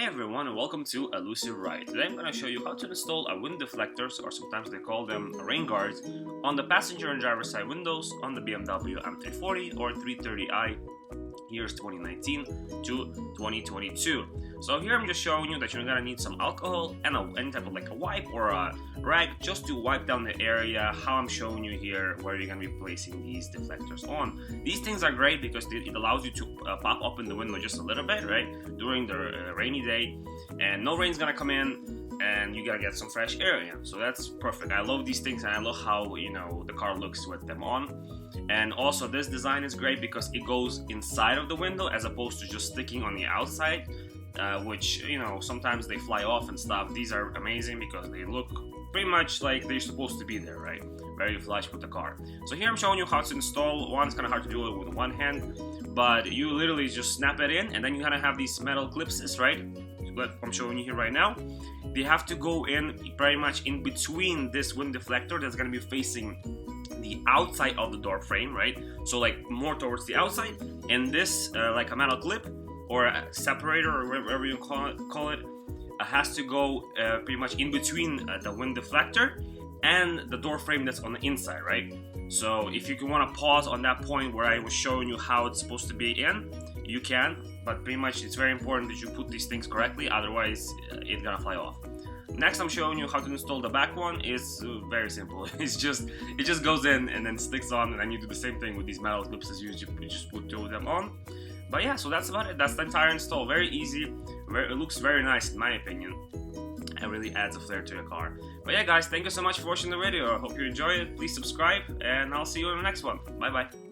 Hi everyone and welcome to Elusive Ride. Today I'm going to show you how to install a wind deflectors, or sometimes they call them rain guards, on the passenger and driver side windows on the BMW M340 or 330i years 2019 to 2022. So here I'm just showing you that you're going to need some alcohol and any type of like a wipe or a rag just to wipe down the area, how I'm showing you here where you're going to be placing these deflectors on. These things are great because it allows you to pop up in the window just a little bit, right, during the rainy day, and no rain's going to come in and you gotta get some fresh air in. So that's perfect. I love these things and I love how, you know, the car looks with them on. And also this design is great because it goes inside of the window as opposed to just sticking on the outside, which, you know, sometimes they fly off and stuff. These are amazing because they look pretty much like they're supposed to be there, right? Very flush with the car. So here I'm showing you how to install one. It's kind of hard to do it with one hand, but you literally just snap it in, and then you kind of have these metal clips, right? What I'm showing you here right now. They have to go in pretty much in between this wind deflector that's going to be facing the outside of the door frame, right? So like more towards the outside, and this like a metal clip or a separator or whatever you call it has to go pretty much in between the wind deflector and the door frame that's on the inside, right? So if you want to pause on that point where I was showing you how it's supposed to be in, you can, but pretty much it's very important that you put these things correctly, otherwise it's gonna fly off. Next I'm showing you how to install the back one. Is very simple. It just goes in and then sticks on, and then you do the same thing with these metal clips as you just put two of them on. But yeah, so that's about it. That's the entire install. Very easy. It looks very nice in my opinion. It really adds a flair to your car. But yeah guys, thank you so much for watching the video. I hope you enjoy it. Please subscribe and I'll see you in the next one. Bye bye.